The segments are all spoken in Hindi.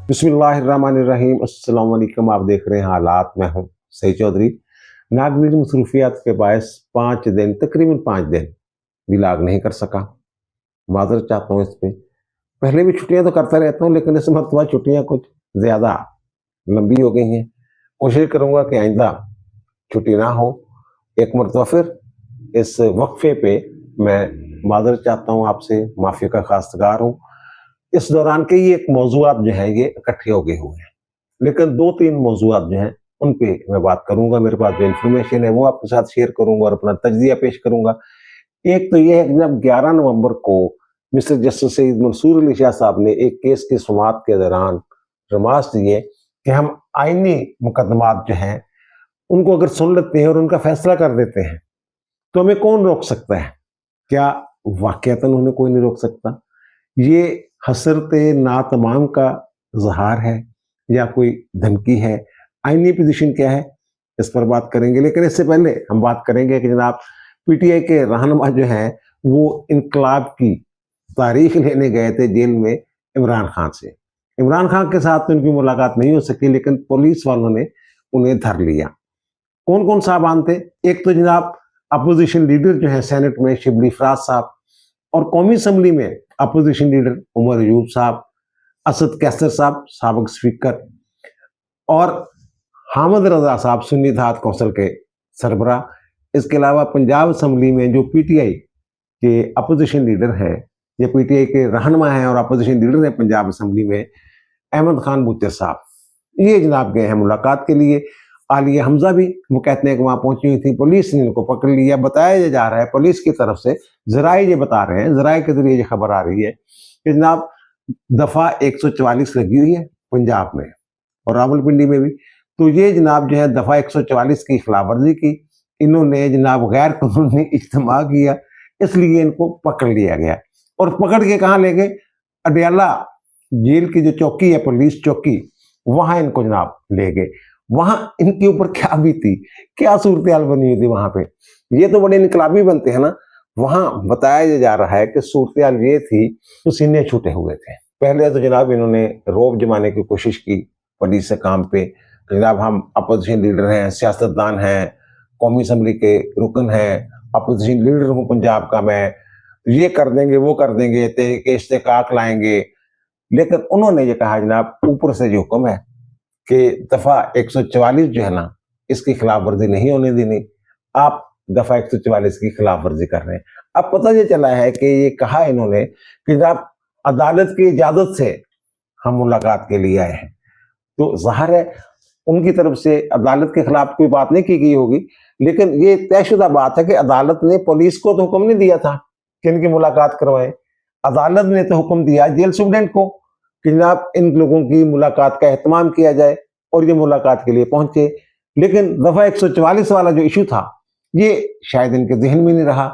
बिस्मिल्लाहिर्रहमानिर्रहीम। अस्सलाम वालेकुम। आप देख रहे हैं हालात। मैं हूं सईद चौधरी। नागरिक मसरूफियात के बायस 5 दिन, तकरीबन 5 दिन विलाग नहीं कर सका। माजरत चाहता हूँ इस पे। पहले भी छुट्टियां तो करता रहता हूँ, लेकिन इस मरतबा छुट्टियां कुछ ज़्यादा लंबी हो गई हैं। कोशिश करूँगा कि आइंदा छुट्टी ना हो। एक मरतबा फिर इस वक्फे पे मैं माजरत चाहता हूँ आपसे, माफ़ी का खास्तगार हूँ। इस दौरान के ये एक मौजूआत जो है ये इकट्ठे हो गए हुए हैं, लेकिन 2-3 मौजूआत जो हैं उन पे मैं बात करूंगा। मेरे पास जो इन्फॉर्मेशन है वो आपके साथ शेयर करूंगा और अपना तज्जिया पेश करूंगा। एक तो ये है कि जब 11 नवंबर को मिस्टर जस्टिस सईद मंसूर अली शाह साहब ने एक केस की सुनवाई के दौरान रमास दिए कि हम आईनी मुकदमात जो हैं उनको अगर सुन लेते हैं और उनका फैसला कर देते हैं तो हमें कौन रोक सकता है? क्या वाकयातन उन्हें कोई नहीं रोक सकता? ये हसरत नातमाम का इजहार है या कोई धमकी है? आईनी पोजीशन क्या है, इस पर बात करेंगे। लेकिन इससे पहले हम बात करेंगे कि जनाब पीटीआई के रहनुमा जो है वो इनकलाब की तारीख लेने गए थे जेल में इमरान खान से। इमरान खान के साथ तो उनकी मुलाकात नहीं हो सकी, लेकिन पुलिस वालों ने उन्हें धर लिया। कौन कौन साहबान थे? एक तो जनाब अपोजिशन लीडर जो है सेनेट में शिबली फराज साहब, और कौमी असम्बली में अपोजिशन लीडर उमर अयूब साहब, असद कैसर साहब साबिक स्पीकर, और हामिद रजा साहब सुन्नी धात कौंसिल के सरबरा। इसके अलावा पंजाब असम्बली में जो पीटीआई के अपोजिशन लीडर हैं या पीटीआई के रहनुमा हैं और अपोजिशन लीडर हैं पंजाब असम्बली में, अहमद खान बुच्चर साहब, ये जनाब गए हैं मुलाकात के लिए। आलिया हमजा भी वो कहते हैं कि वहां पहुंची हुई थी, पुलिस ने इनको पकड़ लिया। बताया जा रहा है पुलिस की तरफ से, जराए ये बता रहे हैं, जराए के जरिए ये खबर आ रही है कि जनाब दफा 144 लगी हुई है पंजाब में और रावलपिंडी में भी। तो ये जनाब जो है दफा 144 की खिलाफ वर्जी की, इन्होंने जनाब गैर कानूनी इज्तिमा किया, इसलिए इनको पकड़ लिया गया। और पकड़ के कहाँ ले गए? अडयाला जेल की जो चौकी है, पुलिस चौकी, वहां इनको जनाब ले गए। वहां इनके ऊपर क्या बीती, क्या सूरत बनी हुई थी वहां पे? ये तो बड़े इनकलाबी बनते हैं ना। वहां बताया जा रहा है कि सूरत ये थी तो सीने छूटे हुए थे। पहले तो जनाब इन्होंने रोब जमाने की कोशिश की पुलिस से काम पे। जनाब हम अपोजिशन लीडर हैं, सियासतदान हैं, कौमी असम्बली के रुकन हैं, अपोजिशन लीडर हूँ पंजाब का मैं, ये कर देंगे वो कर देंगे, के इस्तेकाक लाएंगे। लेकिन उन्होंने ये कहा जनाब ऊपर से जो हुक्म है कि दफा 144 जो है ना, इसकी खिलाफ वर्जी नहीं होने देनी। आप दफा 144 की खिलाफ वर्जी कर रहे हैं। अब पता ये चला है कि ये कहा इन्होंने कि जब अदालत की इजाजत से हम मुलाकात के लिए आए हैं, तो जाहिर है उनकी तरफ से अदालत के खिलाफ कोई बात नहीं की गई होगी। लेकिन ये तयशुदा बात है कि अदालत ने पुलिस को तो हुक्म नहीं दिया था कि इनकी मुलाकात करवाएं। अदालत ने तो हुक्म दिया जेल सुप्रीडेंट को कि जनाब इन लोगों की मुलाकात का एहतमाम किया जाए, और ये मुलाकात के लिए पहुंचे। लेकिन दफा 144 वाला जो इशू था ये शायद इनके जहन में नहीं रहा,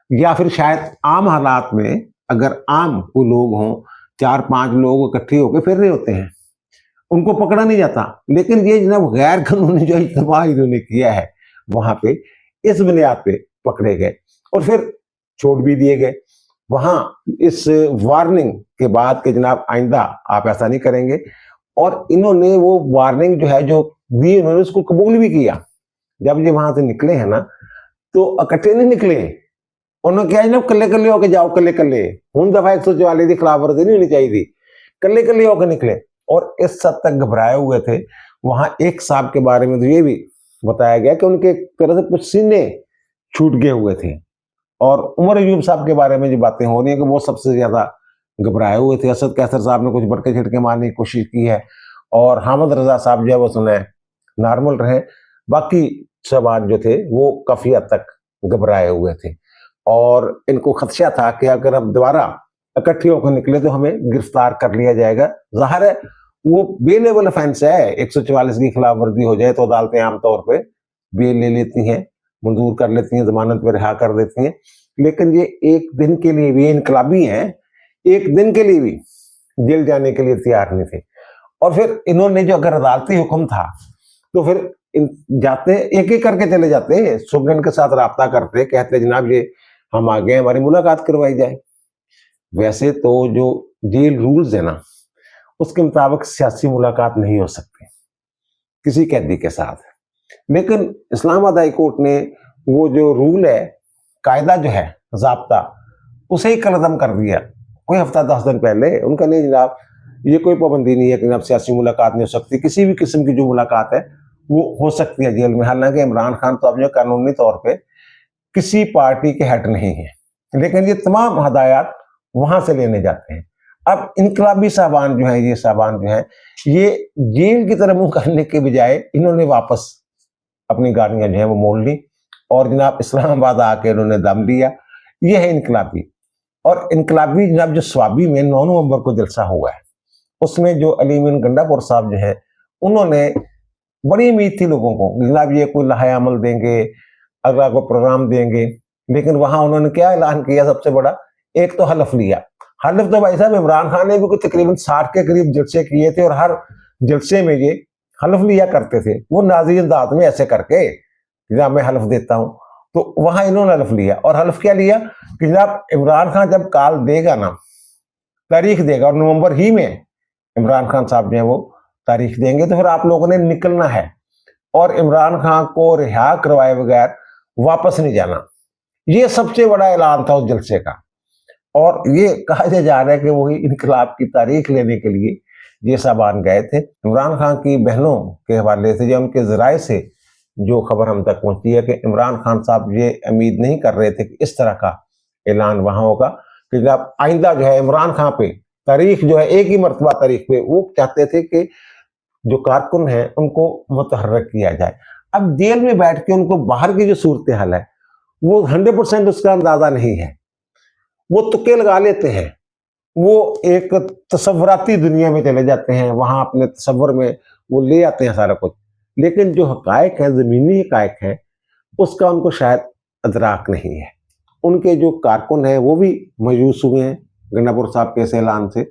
या फिर शायद आम हालात में अगर आम कोई लोग हों, 4-5 लोग इकट्ठे होकर फिर रहे होते हैं, उनको पकड़ा नहीं जाता। लेकिन ये जनाब गैर कानूनी जो इस्तेमाल इन्होंने किया है वहां पे, इस बुनियाद पे पकड़े गए और फिर छोड़ भी दिए गए। वहां इस वार्निंग के बाद कि जनाब आइंदा आप ऐसा नहीं करेंगे, और इन्होंने वो वार्निंग जो है जो दी उन्होंने उसको कबूल भी किया। जब ये वहां से निकले हैं ना, तो इकट्ठे नहीं निकले, उन्होंने क्या जनाब कल्ले कल्ले होके जाओ, कल्ले कल्ले हूं दफा 144 की खिलाफ वर्जी नहीं होनी चाहिए, कल्ले कल्ले होकर निकले और इस हद तक घबराए हुए थे। वहां एक साहब के बारे में तो ये भी बताया गया कि उनके एक तरह से कुछ सीने छूट गए हुए थे, और उमर अयूब साहब के बारे में जो बातें हो रही हैं कि वो सबसे ज्यादा घबराए हुए थे। असद कैसर साहब ने कुछ बड़के झटके मारने की कोशिश की है, और हामिद रजा साहब जो है वो सुने नॉर्मल रहे। बाकी शबान जो थे वो काफी हद तक घबराए हुए थे, और इनको खदशा था कि अगर हम दोबारा इकट्ठे होकर निकले तो हमें गिरफ्तार कर लिया जाएगा। जाहिर है वो बेलेबल ऑफेंस है, 144 की खिलाफ वर्जी हो जाए तो अदालतें आमतौर पर बेल ले लेती हैं, मंजूर कर लेती हैं, जमानत पर रिहा कर देती हैं। लेकिन ये एक दिन के लिए भी इनकलाबी हैं, एक दिन के लिए भी जेल जाने के लिए तैयार नहीं थे। और फिर इन्होंने जो अगर अदालती हुक्म था तो फिर जाते एक एक करके चले जाते, सुप्रीम के साथ राब्ता करते, कहते जनाब ये हम आ गए, हमारी मुलाकात करवाई जाए। वैसे तो जो जेल रूल्स है ना उसके मुताबिक सियासी मुलाकात नहीं हो सकती किसी कैदी के साथ। लेकिन इस्लामाबाद हाई कोर्ट ने वो जो रूल है, कायदा जो है, ज़ाब्ता, उसे ही कलअदम कर दिया कोई हफ्ता 10 दिन पहले। उनका नहीं जनाब, ये कोई पाबंदी नहीं है कि जनाब सियासी मुलाकात नहीं हो सकती, किसी भी किस्म की जो मुलाकात है वो हो सकती है जेल में। हालांकि इमरान खान तो अब जो कानूनी तौर पे किसी पार्टी के हेड नहीं है, लेकिन ये तमाम हदायत वहां से लेने जाते हैं। अब इनकलाबी साहबान जो है, ये साहबान जो है, ये जेल की तरफ मुंह करने के बजाय इन्होंने वापस अपनी गाड़ियां जो है वो मोड़ ली और जनाब इस्लामाबाद आके इन्होंने दम लिया। ये है इनकलाबी। और इनकलाबी जनाब जो स्वाबी में 9 नवंबर को जलसा हुआ है, उसमें जो अलीमीन गंडापुर साहब जो है, उन्होंने बड़ी उम्मीद थी लोगों को, जनाब ये कोई लहाए अमल देंगे, अगला को प्रोग्राम देंगे। लेकिन वहां उन्होंने क्या ऐलान किया, सबसे बड़ा एक तो हलफ लिया। हलफ तो भाई साहब इमरान खान ने भी कोई तकरीबन 60 के करीब जलसे किए थे और हर जलसे में ये हलफ लिया करते थे, वो नाज़िर दात में ऐसे करके जनाब मैं हलफ देता हूं। तो वहां इन्होंने हलफ लिया, और हलफ क्या लिया कि जनाब इमरान खान जब काल देगा ना, तारीख देगा, और नवंबर ही में इमरान खान साहब जो है वो तारीख देंगे, तो फिर आप लोगों ने निकलना है और इमरान खान को रिहा करवाए बगैर वापस नहीं जाना। ये सबसे बड़ा ऐलान था उस जलसे का। और ये कहा जा रहा है कि वही इनकलाब की तारीख लेने के लिए ये साहबान गए थे। इमरान खान की बहनों के हवाले से, जो उनके जराए से जो खबर हम तक पहुंची है कि इमरान खान साहब ये उम्मीद नहीं कर रहे थे कि इस तरह का ऐलान वहां होगा, कि जब आइंदा जो है इमरान खान पे तारीख जो है एक ही मरतबा तारीख पे, वो चाहते थे कि जो कारकुन है उनको मुतहर्रिक किया जाए। अब जेल में बैठ के उनको बाहर की जो सूरत हाल है वो 100% उसका अंदाजा नहीं है, वो तुक्के लगा लेते हैं, वो एक तसव्वुराती दुनिया में चले जाते हैं, वहां अपने तसव्वुर में वो ले आते हैं सारा कुछ। लेकिन जो हकायक है, जमीनी हकायक है, उसका उनको शायद अदराक नहीं है। उनके जो कारकुन हैं वो भी मायूस हुए हैं गंडापुर साहब के इस ऐलान से,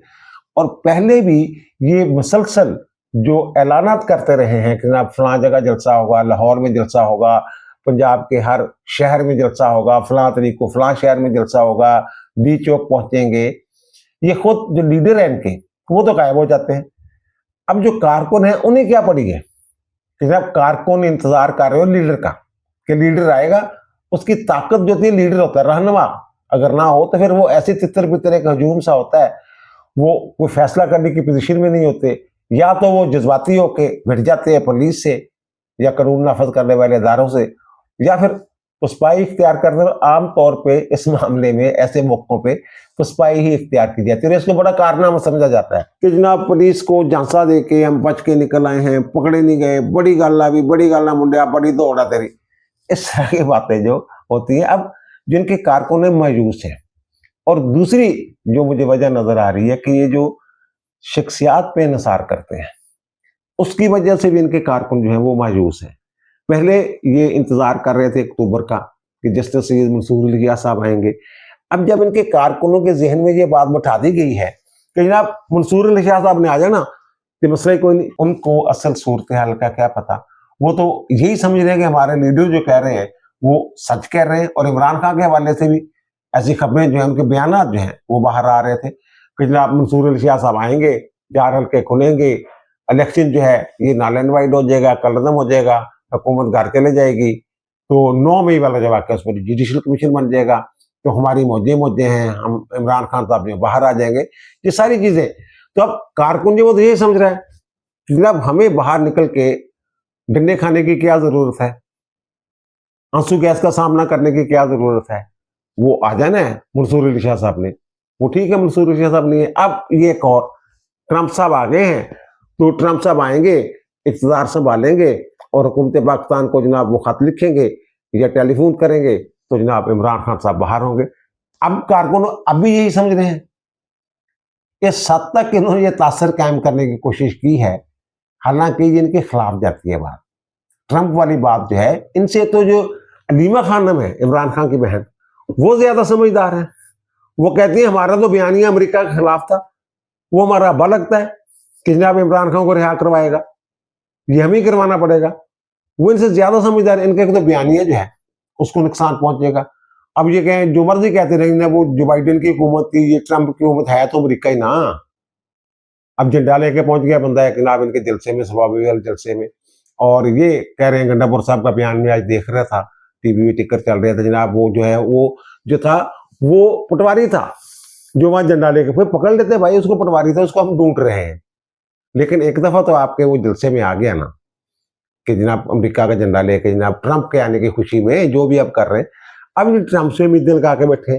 और पहले भी ये मुसलसल जो ऐलानात करते रहे हैं कि जनाब फलां जगह जलसा होगा, लाहौर में जलसा होगा, पंजाब के हर शहर में जलसा होगा, फलां तरीक को फलां शहर में जलसा होगा, बी चौक पहुंचेंगे, ये खुद जो लीडर हैं इनके वो तो गायब हो जाते हैं। अब जो कारकुन है उन्हें क्या पड़ी है कि जब कारकुन इंतजार कर रहे हो लीडर का कि लीडर आएगा, उसकी ताकत जो होती है लीडर होता है, रहनुमा अगर ना हो तो फिर वो ऐसे तितर बितर एक हजूम सा होता है, वो कोई फैसला करने की पोजीशन में नहीं होते, या तो वो जज्बाती होके भिड़ जाते हैं पुलिस से या कानून नाफज करने वाले इदारों से, या फिर पुष्पाई इख्तियार करते हैं। आम तौर पे इस मामले में ऐसे मौकों पे पुष्पाई ही इख्तियार की जाती है और इसको बड़ा कारनामा समझा जाता है कि जनाब पुलिस को झांसा दे के हम बच के निकल आए हैं, पकड़े नहीं गए, बड़ी गल भी, बड़ी गल मुंडिया, बड़ी दौड़ा तेरी, इस तरह की बातें जो होती हैं। अब जिनके कारकुन मायूस हैं, और दूसरी जो मुझे वजह नजर आ रही है कि ये जो शख्सियात पे निसार करते हैं उसकी वजह से भी इनके कारकुन जो हैं वो मायूस हैं। पहले ये इंतजार कर रहे थे अक्टूबर का कि जस्टिस सैयद मंसूर अली गिया साहब आएंगे। अब जब इनके कारकुनों के जहन में ये बात बैठा दी गई है कि जनाब मंसूर अली शाह साहब ने आ जाना, तो मसला कोई नहीं, उनको असल सूरत हाल का क्या पता। वो तो यही समझ रहे हैं कि हमारे लीडर जो कह रहे हैं वो सच कह रहे हैं, और इमरान खान के हवाले से भी ऐसी खबरें जो है, उनके बयान जो हैं वो बाहर आ रहे थे कि जनाब मंसूर अली शाह साहब आएंगे, 4 हल्के खुलेंगे, इलेक्शन जो है ये नाल एंड वाइड हो जाएगा, कलरदम हो जाएगा, हुकूमत घर चले जाएगी, तो 9 मई वाला जो वाक़या उस पर जुडिशल कमीशन बन जाएगा, तो हमारी मौजें हैं, हम इमरान खान साहब जो बाहर आ जाएंगे, ये सारी चीजें। तो अब कारकुन जो वो तो यही समझ रहा है कि जनाब हमें बाहर निकल के डंडे खाने की क्या जरूरत है, आंसू गैस का सामना करने की क्या जरूरत है, वो आ जाना है मंसूर अली शाह साहब ने, वो ठीक है मंसूर अली शाह साहब नहीं है। अब ये एक और ट्रंप साहब आ गए हैं, तो ट्रंप साहब आएंगे, इक़्तिदार संभालेंगे और हुकूमत पाकिस्तान को जनाब वो खत लिखेंगे या टेलीफोन करेंगे, तो जनाब इमरान खान साहब बाहर होंगे। अब कारकुन अब भी यही समझ रहे हैं। इस हद तक इन्होंने ये तासर कायम करने की कोशिश की है, हालांकि ये इनके खिलाफ जाती है बात। ट्रंप वाली बात जो है, इनसे तो जो अलीमा खानम है इमरान खान की बहन, वो ज्यादा समझदार है। वो कहती है हमारा तो बयानिया अमेरिका के खिलाफ था, वो हमारा अब्बा लगता है कि जनाब इमरान खान को रिहा करवाएगा, ये हमें ही करवाना पड़ेगा। वो इनसे ज्यादा समझदार है, इनके तो बयानिया जो है उसको नुकसान पहुंचेगा। अब ये कहें जो मर्जी कहते रहे, वो जो बाइडेन की हुकूमत थी, ये ट्रंप की हुकूमत है तो अमेरिका ही ना, अब झंडा लेके पहुंच गया बंदा है जनाब इनके जलसे में, स्वाभाविक वाले जलसे में, और ये कह रहे हैं गंडापुर साहब का बयान में आज देख रहा था, टीवी में टिकर चल रहा था जनाब, वो जो है वो जो था वो पटवारी था जो वहां झंडा लेके, फिर पकड़ लेते भाई उसको, पटवारी था, उसको हम ढूंढ रहे हैं। लेकिन एक दफा तो आपके वो जलसे में आ गया ना कि जनाब अमेरिका का झंडा लेके जनाब ट्रंप के आने की खुशी में जो भी अब कर रहे हैं, अब ये ट्रंप से उम्मीद लगा के बैठे।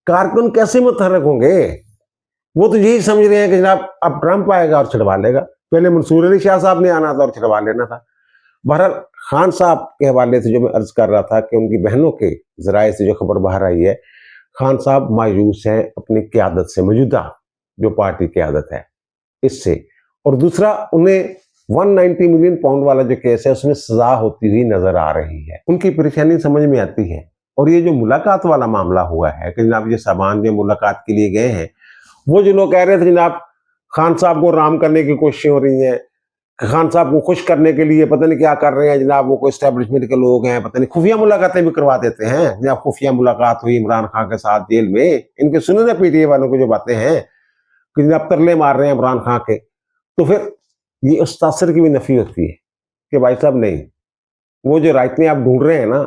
कारकुन कैसे मुतहरक होंगे? वो तो यही समझ रहे हैं कि जनाब अब ट्रंप आएगा और छुड़वा लेगा। पहले मंसूर अली शाह साहब ने आना था और छुड़वा लेना था। बहरहाल खान साहब के हवाले से जो मैं अर्ज कर रहा था कि उनकी बहनों के जराये से जो खबर बाहर आई है, खान साहब मायूस हैं अपनी क़यादत से, मौजूदा जो पार्टी क़यादत है इससे, और दूसरा उन्हें 190 मिलियन पाउंड वाला जो केस है उसमें सजा होती हुई नजर आ रही है। उनकी परेशानी समझ में आती है। और ये जो मुलाकात वाला मामला हुआ है कि जनाब ये सामान जो मुलाकात के लिए गए हैं, वो जो लोग कह रहे थे जनाब खान साहब को राम करने की कोशिशें हो रही हैं, खान साहब को खुश करने के लिए पता नहीं क्या कर रहे हैं जनाब, वो कोई एस्टेब्लिशमेंट के लोग हैं, पता नहीं खुफिया मुलाकातें भी करवा देते हैं। जनाब खुफिया मुलाकात हुई इमरान खान के साथ जेल में, इनके सुने ना पीटीए वालों को जो बातें हैं कि जनाब तरले मार रहे हैं इमरान खान के, तो फिर ये उस तासर की भी नफी होती है कि भाई साहब नहीं, वो जो रायतें आप ढूंढ रहे हैं ना,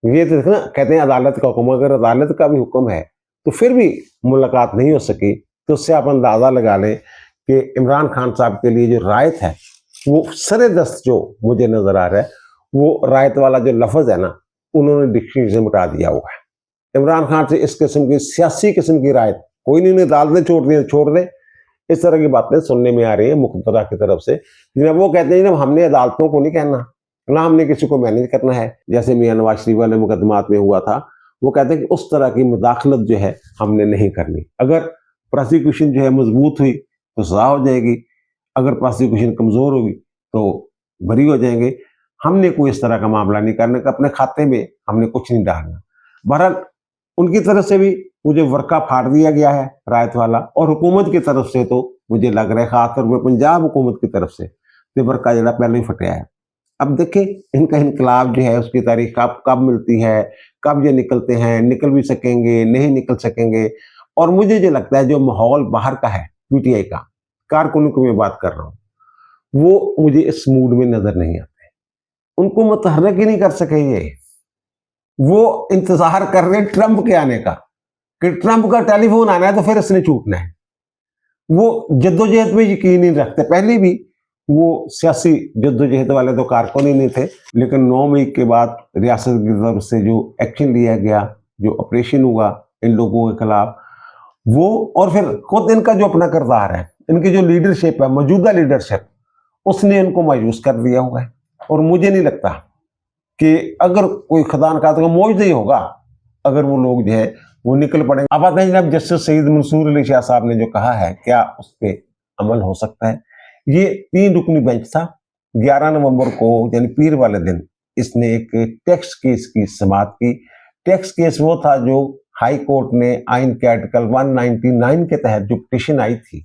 ये तो ना कहते हैं अदालत का हुक्म, अगर अदालत का भी हुक्म है तो फिर भी मुलाकात नहीं हो सकी, तो उससे आप अंदाजा लगा लें कि इमरान खान साहब के लिए जो रायत है वो सरे दस्त जो मुझे नजर आ रहा है, वो रायत वाला जो लफ्ज है ना उन्होंने डिक्शनरी से मिटा दिया हुआ है। इमरान खान से इस किस्म की सियासी किस्म की रायत कोई नहीं, उन्हें अदालतें छोड़ दें, इस तरह की बातें सुनने में आ रही है मुख्तरा की तरफ से। वो कहते हैं जब हमने अदालतों को नहीं कहना, ना हमने किसी को मैनेज करना है, जैसे मियां नवाज शरीफ वाले मुकदमात में हुआ था, वो कहते हैं कि उस तरह की मुदाखलत जो है हमने नहीं करनी। अगर प्रोसिक्यूशन जो है मजबूत हुई तो सजा हो जाएगी, अगर प्रोसिक्यूशन कमजोर होगी तो बरी हो जाएंगे। हमने कोई इस तरह का मामला नहीं करने का, अपने खाते में हमने कुछ नहीं डालना। बहरहाल उनकी तरफ से भी मुझे वर्का फाड़ दिया गया है रायत वाला, और हुकूमत की तरफ से तो मुझे लग रहा है खासतौर पर पंजाब हुकूमत की तरफ से तो वर्का जरा पहले ही फटिया है। अब देखें इनका इनकलाब जो है उसकी तारीख कब मिलती है, कब ये निकलते हैं, निकल भी सकेंगे नहीं निकल सकेंगे। और मुझे जो लगता है जो माहौल बाहर का है पीटीआई का, कारकुनों की मैं बात कर रहा हूँ, वो मुझे इस मूड में नजर नहीं आते। उनको मुतहर्रिक ही नहीं कर सके ये, वो इंतजार कर रहे हैं ट्रंप के आने का कि ट्रंप का टेलीफोन आना है तो फिर इसने छूटना है। वो जद्दोजहद में यकीन नहीं रखते। पहले भी वो सियासी जद्दोजहद वाले तो कारकुन ही नहीं थे, लेकिन 9 मई के बाद रियासत की तरफ से जो एक्शन लिया गया, जो ऑपरेशन हुआ इन लोगों के खिलाफ, वो और फिर खुद इनका जो अपना किरदार है, इनकी जो लीडरशिप है, मौजूदा लीडरशिप, उसने इनको मायूस कर दिया हुआ है। और मुझे नहीं लगता कि अगर कोई खदान का तो मौज नहीं होगा अगर वो लोग जो है वो निकल पड़ेंगे। अब आते हैं जनाब जस्टिस सईद मंसूर अली शाह साहब ने जो कहा है, क्या उस पर अमल हो सकता है? ये 3 रुकनी बेंच था। 11 नवंबर को यानी पीर वाले दिन इसने एक टैक्स केस की समाअत की। टैक्स केस वो था जो हाई कोर्ट ने आइन के आर्टिकल 199 के तहत जो पिटीशन आई थी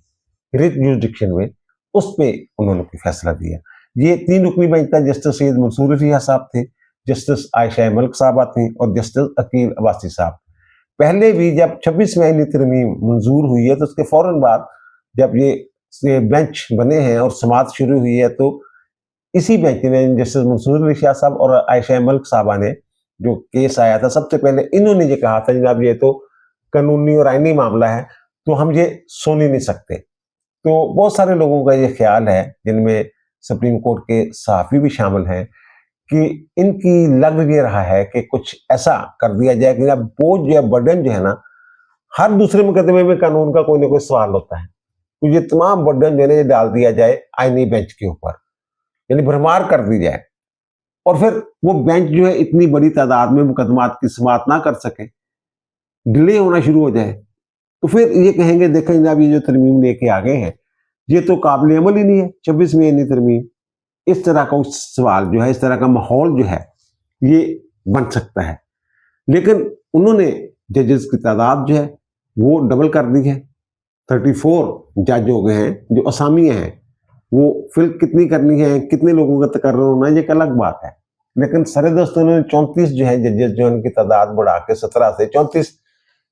रिट जुरिडिक्शन में, उस पर उन्होंने कोई फैसला दिया। ये 3 रुकनी बेंच था। जस्टिस सईद मंसूर अली शाह साहब थे, जस्टिस आयशा मलिक साहबा थी और जस्टिस अकील अब्बासी साहब। पहले भी जब 26 मई तरमीम मंजूर हुई है तो उसके फौरन बाद जब ये बेंच बने हैं और समाअत शुरू हुई है, तो इसी बेंच ने जस्टिस मंसूर अली शाह साहब और आयशा मलिक साहबा ने जो केस आया था, सबसे पहले इन्होंने ये कहा था जनाब ये तो कानूनी और आईनी मामला है तो हम ये सुन ही नहीं सकते। तो बहुत सारे लोगों का ये ख्याल है, जिनमें सुप्रीम कोर्ट के सहाफ़ी भी शामिल हैं, कि इनकी लग ये रहा है कि कुछ ऐसा कर दिया जाए कि बोझ जो है, बर्डन जो है ना, हर दूसरे मुकदमे में कानून का कोई ना कोई सवाल होता है, तो ये तमाम बर्डन जो है ये डाल दिया जाए आईनी बेंच के ऊपर, यानी भरमार कर दी जाए, और फिर वो बेंच जो है इतनी बड़ी तादाद में मुकदमात की समाअत ना कर सके, डिले होना शुरू हो जाए, तो फिर ये कहेंगे देखें जनाब ये जो तरमीम लेके आ गए हैं ये तो काबिल अमल ही नहीं है, 26 में नहीं तरमीम। इस तरह का सवाल जो है, इस तरह का माहौल जो है ये बन सकता है। लेकिन उन्होंने जजेस की तादाद जो है वो डबल कर दी है। 34 जज हो गए हैं, जो असामियाँ हैं वो फिल कितनी करनी है, कितने लोगों का तकर्रुर होना है, ये एक अलग बात है। लेकिन सरेदस्त उन्होंने 34 जो है जजेस जो उनकी तादाद बढ़ा के 17 से 34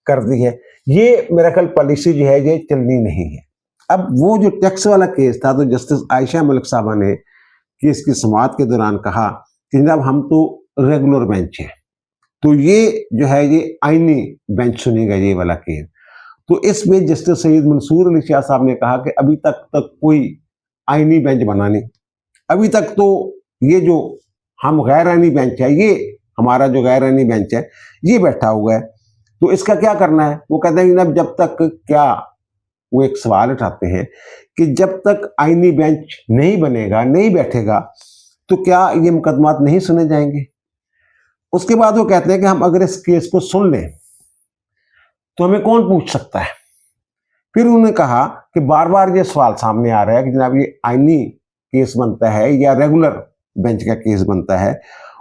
कर दी है। ये मेरा ख्याल पॉलिसी जो है ये चलनी नहीं है। अब वो जो टैक्स वाला केस था, तो जस्टिस आयशा मलिक साहबा ने केस की समाअत के दौरान कहा कि जनाब हम तो रेगुलर बेंच हैं, तो ये जो है ये आईनी बेंच सुनेगा ये वाला केस। तो इसमें जस्टिस सैयद मंसूर अली शाह साहब ने कहा कि अभी तक कोई आईनी बेंच बना नहीं, अभी तक तो ये जो हम गैर आईनी बेंच है, ये हमारा जो गैर आईनी बेंच है ये बैठा हुआ है, तो इसका क्या करना है। वो कहते हैं कि जब तक क्या, वो एक सवाल उठाते हैं कि जब तक आईनी बेंच नहीं बनेगा, नहीं बैठेगा, तो क्या ये मुकदमात नहीं सुने जाएंगे। उसके बाद वो कहते हैं कि हम अगर इस केस को सुन लें तो हमें कौन पूछ सकता है। फिर उन्होंने कहा कि बार बार ये सवाल सामने आ रहा है कि जनाब ये आईनी केस बनता है या रेगुलर बेंच का केस बनता है।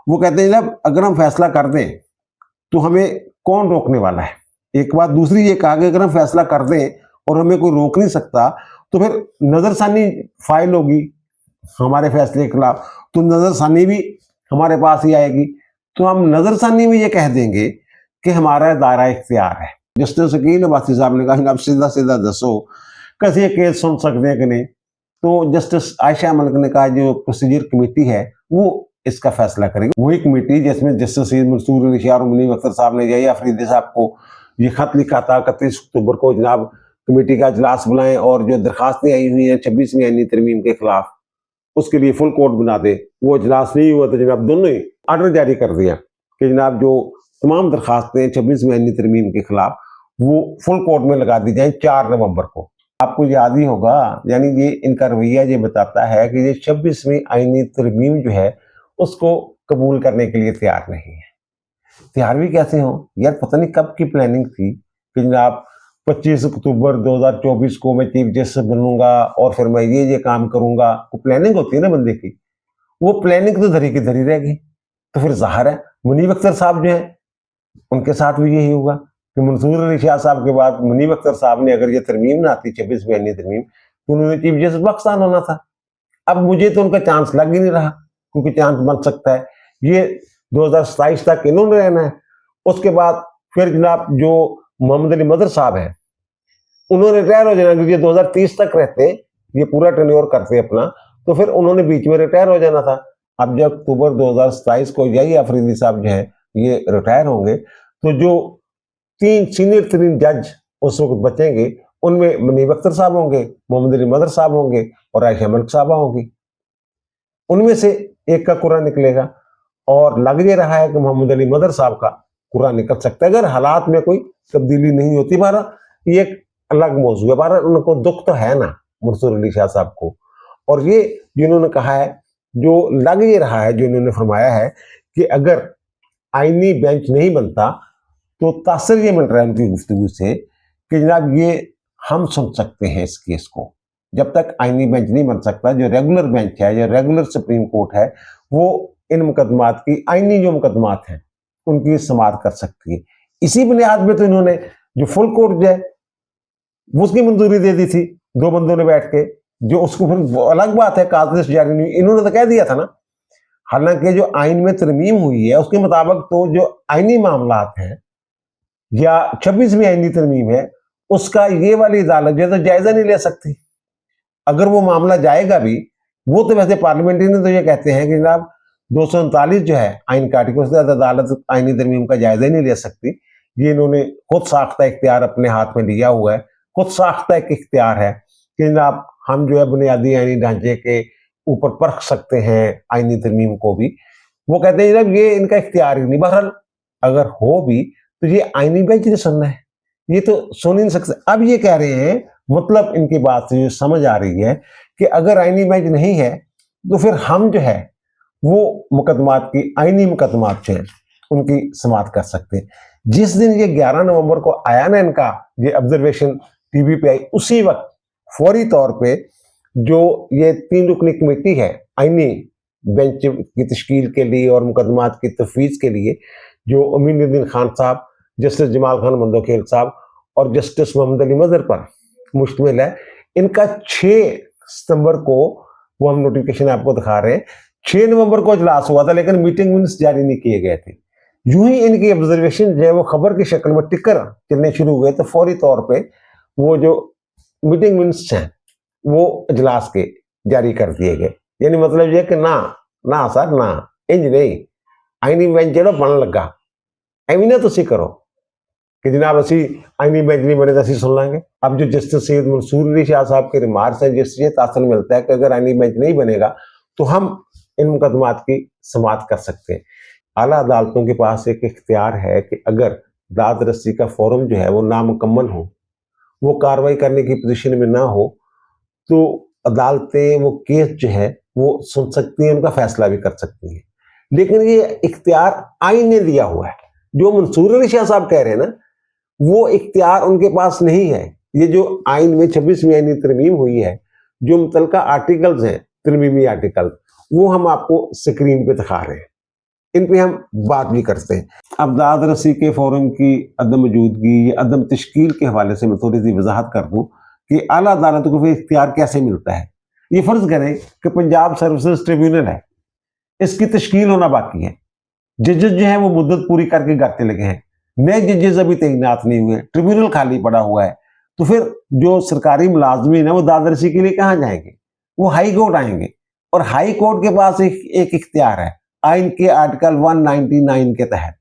वो कहते हैं जनाब अगर हम फैसला कर दें तो हमें कौन रोकने वाला है। एक बात दूसरी ये कहा कि अगर हम फैसला कर दें और हमें कोई रोक नहीं सकता, तो फिर नजरसानी फाइल होगी हमारे फैसले के खिलाफ, तो नजरसानी भी हमारे पास ही आएगी, तो हम नजरसानी में ये कह देंगे कि हमारा दायरा इख्तियार है। जस्टिस शकील अब्बासी साहब ने कहा आप सीधा सीधा दसो कैसे ये केस सुन सकते हैं कि नहीं। तो जस्टिस आयशा मलिक ने कहा जो प्रोसीजर कमेटी है वो इसका फैसला करेगी, वही कमेटी जिसमें जस्टिस सैयद मंसूर अली शाह और मुनीब अख्तर साहब ने जया अफरीदी साहब को ये खत लिखा था 31 अक्टूबर को, जनाब कमेटी का इजलास बुलाएं और जो दरखास्तें आई हुई हैं 26वीं आईनी तरमीम के खिलाफ उसके लिए फुल कोर्ट बना दे। वो इजलास नहीं हुआ तो जनाब दोनों ही आर्डर जारी कर दिया कि जनाब जो तमाम दरखास्तें 26वीं आईनी तरमीम के खिलाफ वो फुल कोर्ट में लगा दी जाए 4 नवंबर को। आपको याद ही होगा, यानी ये इनका रवैया ये बताता है कि ये 26वीं आईनी तरमीम जो है उसको कबूल करने के लिए तैयार नहीं है। तैयार भी कैसे हो यार, पता नहीं कब की प्लानिंग थी कि जनाब 25 अक्टूबर 2024 को मैं चीफ जस्टिस बनूंगा और फिर मैं ये काम करूंगा। वो प्लानिंग होती है ना बंदे की, वो प्लानिंग तो धरी की धरी रहेगी। तो फिर जाहिर है मुनीब अख्तर साहब जो है उनके साथ भी यही होगा कि मंसूर अली शाह साहब के बाद मुनीब अख्तर साहब ने अगर ये तरमीम ना आती 26वीं आईनी तरमीम, तो उन्होंने चीफ जस्टिस पाकिस्तान होना था। अब मुझे तो उनका चांस लग ही नहीं रहा, क्योंकि चांस बन सकता है ये 2027 तक इन्होंने रहना है। उसके बाद फिर जनाब जो मोहम्मद अली मदर साहब हैं उन्होंने रिटायर हो जाना, क्योंकि 2030 तक रहते, ये पूरा टेन्योर करते अपना, तो फिर उन्होंने बीच में रिटायर हो जाना था। अब जब अक्टूबर 2027 को यही अफरीदी साहब जो है ये रिटायर होंगे, तो जो 3 सीनियर 3 जज उस वक्त बचेंगे उनमें मुनीब अख्तर साहब होंगे, मोहम्मद अली मदर साहब होंगे और आयशा मलिक साहबा होंगी। उनमें से एक का कुरा निकलेगा और लग ये रहा है कि मोहम्मद अली मदर साहब का कुरा निकल सकता है अगर हालात में कोई तब्दीली नहीं होती। बारह ये एक अलग मौजू है, बारह उनको दुख तो है ना मंसूर अली शाह साहब को। और ये जिन्होंने कहा है, जो लग ये रहा है, जो इन्होंने फरमाया है कि अगर आईनी बेंच नहीं बनता तो तासर ये मिल रहा है उनकी गुफ्तगू से कि जनाब ये हम सुन सकते हैं इस केस को। जब तक आईनी बेंच नहीं बन सकता, जो रेगुलर बेंच है, जो रेगुलर सुप्रीम कोर्ट है, वो इन मुकदमात की, आईनी जो मुकदमात हैं उनकी समाअत कर सकती है। इसी बुनियाद में तो इन्होंने जो फुल कोर्ट जो है उसकी मंजूरी दे दी थी 2 बंदों ने बैठ के, जो उसको फिर अलग बात है कागज जारी नहीं, इन्होंने तो कह दिया था ना। हालांकि जो आइन में तरमीम हुई है उसके मुताबिक तो जो आईनी मामलात हैं या 26वीं आईनी तरमीम है उसका ये वाली अदालत जो है तो जायजा नहीं ले सकती। अगर वो मामला जाएगा भी, वो तो वैसे पार्लियामेंट्री ने तो ये कहते हैं कि जनाब 239 जो है आइन का आर्टिकल, उसके बाद अदालत आईनी तरमीम का जायजा नहीं ले सकती। ये इन्होंने खुद साख्ता इख्तियार अपने हाथ में लिया हुआ है, खुद साख्ता एक इख्तियार है कि जनाब हम जो है बुनियादी आईनी ढांचे के ऊपर परख सकते हैं आईनी तरमीम को भी। वो कहते हैं जनाब ये इनका इख्तियार ही नहीं। बहरहाल अगर हो भी तो ये आईनी बेंच ने सुनना है, ये तो सुन ही नहीं सकते। अब ये कह रहे हैं, मतलब इनकी बात से समझ आ रही है कि अगर आईनी बेंच नहीं है तो फिर हम जो है वो मुकदमात की, आईनी मुकदमात जो है उनकी समाअत कर सकते हैं। जिस दिन ये 11 नवंबर को आया ना इनका ये ऑब्जर्वेशन टीवी पे आई, उसी वक्त फौरी तौर पे जो ये 3 रुकनी कमेटी है आईनी बेंच की तश्कील के लिए और मुकदमात की तफवीज़ के लिए, जो अमीनुद्दीन खान साहब, जस्टिस जमाल खान मंदोखेल साहब और जस्टिस मोहम्मद अली मजहर पर मुश्तमिल है, इनका 6 सितंबर को, वो हम नोटिफिकेशन आपको दिखा रहे हैं, 6 नवंबर को इजलास हुआ था लेकिन मीटिंग मिनट्स जारी नहीं किए गए थे। यूं ही इनकी ऑब्जर्वेशन जो है वो खबर की शक्ल में टिकर चलने शुरू हुए तो फौरी तौर पे वो जो मीटिंग मिनट्स हैं वो इजलास के जारी कर दिए गए। यानी मतलब ये कि ना ना सर ना इंज नहीं आईनी बेंच जो बन लगा एवं ना तुम करो कि जनाब असी आईनी बेंच नहीं बने तो असं सुन लांगे। अब जो जस्टिस सैयद मंसूर अली शाह साहब के रिमार्क्स हैं जिससे ये तासर मिलता है कि अगर आईनी बेंच नहीं बनेगा तो हम इन मुकदमात की समाअत कर सकते हैं। आला अदालतों के पास एक इख्तियार है कि अगर दाद रसी का फोरम जो है वो नामुकम्मल हो, वो कार्रवाई करने की पोजीशन में ना हो, तो अदालतें वो केस जो है वो सुन सकती हैं, उनका फैसला भी कर सकती हैं। लेकिन ये इख्तियार आइन ने दिया हुआ है। जो मंसूर अली शाह साहब कह रहे हैं ना, वो इख्तियार उनके पास नहीं है। ये जो आइन में 26वीं आईनी तरमीम हुई है, जो मुतलका आर्टिकल्स हैं, तरमीमी आर्टिकल, वो हम आपको स्क्रीन पे दिखा रहे हैं, इन पे हम बात भी करते हैं। अब दाद रसी के फोरम की अदम मौजूदगी या अदम तश्कील के हवाले से मैं थोड़ी सी वजाहत कर दूं कि आला अदालत को फिर इख्तियार कैसे मिलता है। ये फर्ज करें कि पंजाब सर्विसेज ट्रिब्यूनल है, इसकी तश्कील होना बाकी है। जजेस जो है वो मुद्दत पूरी करके घर चले गए हैं, नए जजेस अभी तैनात नहीं हुए, ट्रिब्यूनल खाली पड़ा हुआ है। तो फिर जो सरकारी मुलाजमीन है वो दाद रसी के लिए कहाँ जाएंगे? वो हाई कोर्ट आएंगे, और हाई कोर्ट के पास एक इख्तियार है आइन के आर्टिकल 199 के तहत,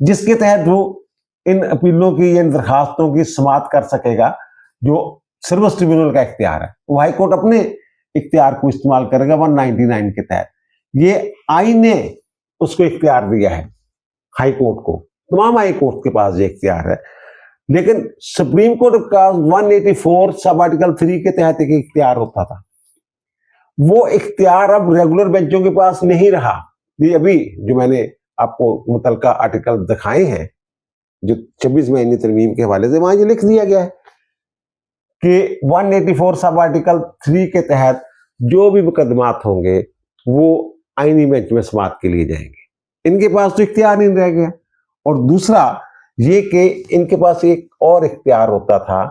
जिसके तहत वो इन अपीलों की या दरखास्तों की समाअत कर सकेगा। जो सर्विस ट्रिब्यूनल का इख्तियार है वो हाई कोर्ट अपने इख्तियार को इस्तेमाल करेगा 199 के तहत। ये आइन ने उसको इख्तियार दिया है हाई कोर्ट को, तमाम हाई कोर्ट के पास ये इख्तियार है। लेकिन सुप्रीम कोर्ट का 184 सब आर्टिकल 3 के तहत एक इख्तियार होता था, वो इख्तियार अब रेगुलर बेंचों के पास नहीं रहा। ये अभी जो मैंने आपको मुतलका आर्टिकल दिखाए हैं जो 26वीं आईनी तरमीम के हवाले से, वहां ये लिख दिया गया है कि 184 सब आर्टिकल 3 के तहत जो भी मुकदमात होंगे वो आईनी बेंच में समाअत के लिए जाएंगे। इनके पास तो इख्तियार नहीं रह गया। और दूसरा ये कि इनके पास एक और इख्तियार होता था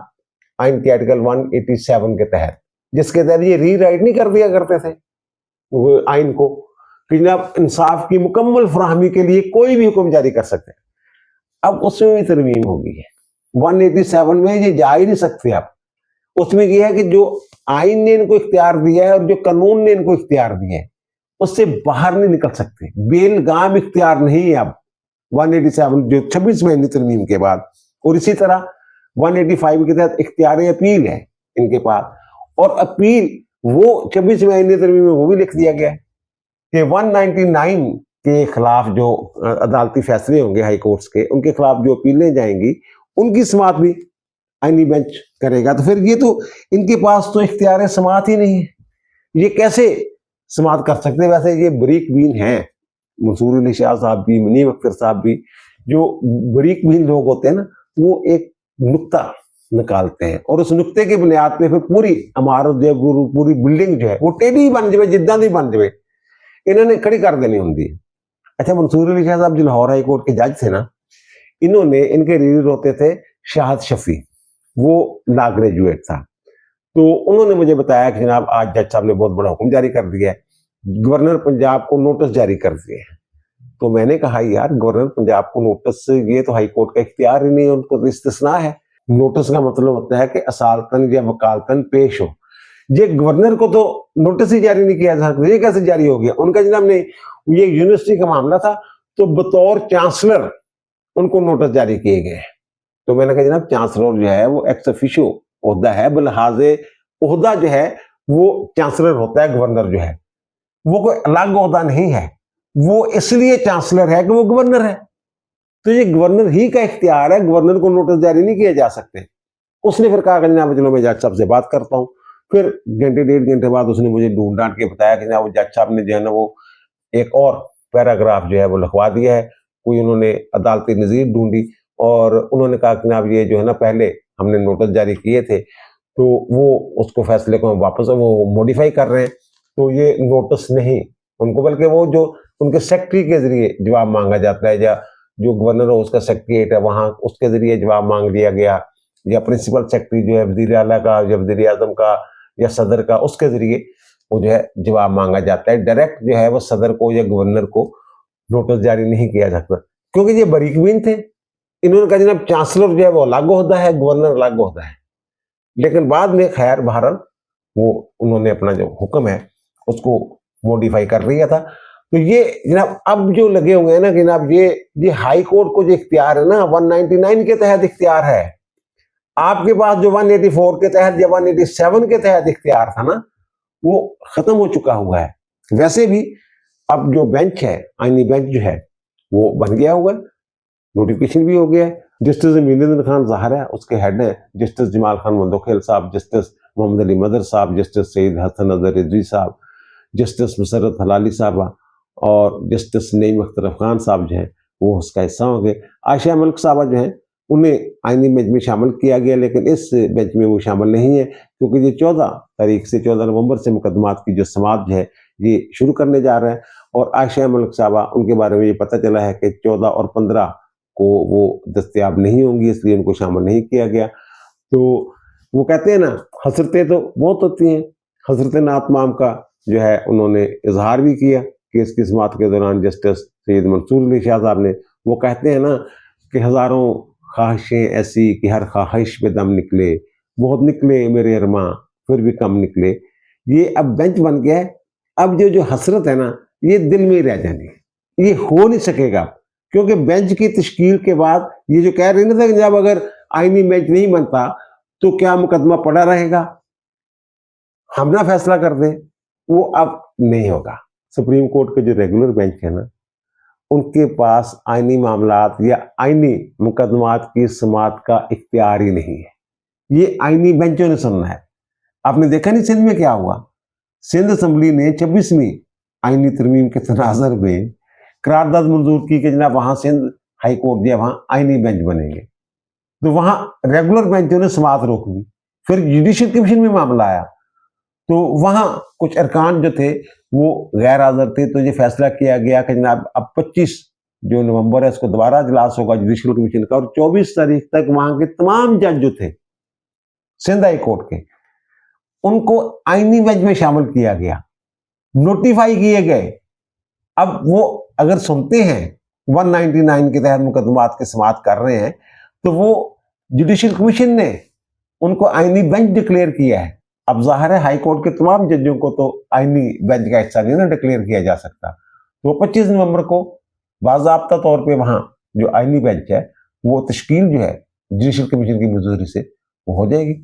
आइन के आर्टिकल 187 के तहत, जिसके तहत ये रीराइट नहीं कर दिया करते थे वो आइन को कि जनाब इंसाफ की मुकम्मल फराहमी के लिए कोई भी हुक्म जारी कर सकते हैं। अब उसमें भी तरमीम हो गई है 187 में, ये जा ही नहीं सकते। अब उसमें यह है कि जो आइन ने इनको इख्तियार दिया है और जो कानून ने इनको इख्तियार दिया है उससे बाहर नहीं निकल सकते। बेलगाम इख्तियार नहीं है अब 187 जो 26वीं आईनी तरमीम के बाद। और इसी तरह 185 के तहत इख्तियार अपील है इनके पास, और अपील वो 26वीं आईनी तरमीम में वो भी लिख दिया गया है कि 199 के खिलाफ जो अदालती फैसले होंगे हाई कोर्ट्स के, उनके खिलाफ जो अपीलें जाएंगी उनकी समाअत भी आईनी बेंच करेगा। तो फिर ये तो इनके पास तो इख्तियार समाअत ही नहीं है, ये कैसे समाअत कर सकते हैं? वैसे ये बरीक बीन हैं मंसूर अली शाह साहब भी, मुनीम अख्तर साहब भी। जो बरीक बीन लोग होते हैं ना, वो एक नुक्ता निकालते हैं और उस नुक्ते की बुनियाद पे फिर पूरी इमारत जो है, पूरी बिल्डिंग जो है वो टेढ़ी बन जाए, जिद्दां दी बन जाए, इन्होंने खड़ी कर देनी होती है। अच्छा, मंसूर अली शाह साहब जो लाहौर हाई कोर्ट के जज थे ना, इन्होंने इनके रिव्यू होते थे शाहद शफी, वो लॉ ग्रेजुएट था। तो उन्होंने मुझे बताया कि जनाब आज जज साहब ने बहुत बड़ा हुक्म जारी कर दिया है, गवर्नर पंजाब को नोटिस जारी कर दिए हैं। तो मैंने कहा यार गवर्नर पंजाब को नोटिस, ये तो हाई कोर्ट का इख्तियार ही नहीं है, उनको तो इस्तिस्ना है। नोटिस का मतलब होता है कि असालतन या वकालतन पेश हो। ये गवर्नर को तो नोटिस ही जारी नहीं किया जा सकता, ये कैसे जारी हो गया? उनका जनाब ने, ये यूनिवर्सिटी का मामला था, तो बतौर चांसलर उनको नोटिस जारी किए गए। तो मैंने कहा जनाब चांसलर जो है वो एक्स ऑफिशियो ओहदा है, बलिहाजे ओहदा जो है वो चांसलर होता है, गवर्नर जो है वो कोई अलग ओहदा नहीं है, वो इसलिए चांसलर है कि वो गवर्नर है। तो ये गवर्नर ही का इख्तियार है, गवर्नर को नोटिस जारी नहीं किए जा सकते। उसने फिर कहा कि जनाब चलो मैं जज साहब से बात करता हूँ। फिर घंटे डेढ़ घंटे बाद उसने मुझे ढूंढ डांट के बताया कि जनाब जज साहब ने जो है ना वो एक और पैराग्राफ जो है वो लिखवा दिया है, कोई उन्होंने अदालती नज़ीर ढूंढी और उन्होंने कहा कि जनाब ये जो है ना पहले हमने नोटिस जारी किए थे, तो वो उसको फैसले को वापस वो मॉडिफाई कर रहे हैं, तो ये नोटिस नहीं उनको, बल्कि वो जो उनके सेक्रेटरी के जरिए जवाब मांगा जाता है, या जो गवर्नर हो उसका सेक्रेटरीट है वहाँ उसके जरिए जवाब मांग लिया गया, या प्रिंसिपल सेक्रेटरी जो है वज़ीर आला का या वज़ीर आज़म का या सदर का, उसके जरिए वो जो है जवाब मांगा जाता है। डायरेक्ट जो है वो सदर को या गवर्नर को नोटिस जारी नहीं किया जाता, क्योंकि ये बरीकबीन थे। इन्होंने कहा जनाब चांसलर जो है वो अलग होता है, गवर्नर अलग होता है। लेकिन बाद में खैर बहरहाल वो उन्होंने अपना जो हुक्म है उसको मॉडिफाई कर लिया था। तो ये जनाब अब जो लगे हुए हैं ना कि जनाब ये हाई कोर्ट को जो इख्तियार है ना 199 के तहत इख्तियार है, आपके पास जो 184 के तहत या 187 के तहत इख्तियार था ना वो खत्म हो चुका हुआ है। वैसे भी अब जो बेंच है, आईनी बेंच जो है वो बन गया हुआ है, नोटिफिकेशन भी हो गया है। जस्टिस मीनुद्दीन खान ज़ाहर है, उसके हेड है जस्टिस जमाल खान मंदोखेल साहब, जस्टिस मोहम्मद अली मदर साहब, जस्टिस सईद हसन अजहर रिजवी साहब, जस्टिस मुसर्रत हलाली साहबा और जस्टिस नईम अख्तर खान साहब जो हैं वो उसका हिस्सा होंगे। आयशा मलिक साहबा जो हैं उन्हें आईनी बेंच में शामिल किया गया, लेकिन इस बेंच में वो शामिल नहीं है क्योंकि ये 14 तारीख से 14 नवंबर से मुकदमात की जो समात जो है ये शुरू करने जा रहा है। और आयशा मलिक साहबा उनके बारे में ये पता चला है कि 14 और 15 को वो दस्तयाब नहीं होंगी, इसलिए उनको शामिल नहीं किया गया। तो वो कहते हैं ना हसरतें तो बहुत होती हैं, हजरत नातमाम का जो है उन्होंने इजहार भी किया केस की समात के दौरान जस्टिस सैयद मंसूर अली शाह साहब ने। वो कहते हैं ना कि हज़ारों ख्वाहिशें ऐसी कि हर ख्वाहिश पे दम निकले, बहुत निकले मेरे अरमां फिर भी कम निकले। ये अब बेंच बन गया है, अब जो हसरत है ना ये दिल में ही रह जानी है, ये हो नहीं सकेगा क्योंकि बेंच की तश्कील के बाद ये जो कह रहे ना जब अगर आईनी बेंच नहीं बनता तो क्या मुकदमा पड़ा रहेगा, हम ना फैसला कर दें, वो अब नहीं होगा। सुप्रीम कोर्ट के जो रेगुलर बेंच है ना उनके पास आईनी मामलात या आईनी मुकदमात की समात का इख्तियार ही नहीं है, ये आईनी बेंचों ने सुनना है। आपने देखा नहीं सिंध में क्या हुआ, सिंध असम्बली ने 26वीं आईनी तरमीम के तनाजर में करारदाद मंजूर की कि जनाब वहां सिंध हाई कोर्ट या वहां आईनी बेंच बनेंगे, तो वहां रेगुलर बेंचों ने समात रोक दी। फिर जुडिशल कमीशन में मामला आया तो वहां कुछ अरकान जो थे वो गैर हाजिर थे, तो ये फैसला किया गया कि जनाब अब 25 जो नवंबर है इसको दोबारा इजलास होगा जुडिशल कमीशन का और 24 तारीख तक वहां के तमाम जज जो थे सिंध हाई कोर्ट के उनको आईनी बेंच में शामिल किया गया, नोटिफाई किए गए। अब वो अगर सुनते हैं 199 के तहत मुकदमात की समात कर रहे हैं तो वो जुडिशल कमीशन ने उनको आईनी बेंच डिक्लेयर किया है। अब जाहिर है हाई कोर्ट के तमाम जजों को तो आईनी बेंच का हिस्सा नहीं ना डिक्लेयर किया जा सकता, तो 25 नवंबर को बाज़ाब्ता तौर पे वहां जो आईनी बेंच है वो तश्कील जो है जुडिशल कमीशन की मंजूरी से वो हो जाएगी।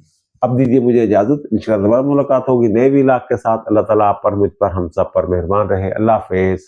अब दीजिए मुझे इजाजत, इंशाअल्लाह दोबारा मुलाकात होगी नए विलाग के साथ। अल्लाह ताला आप पर, मुझ पर, हम सब पर मेहरबान रहे। अल्लाह हाफिज़।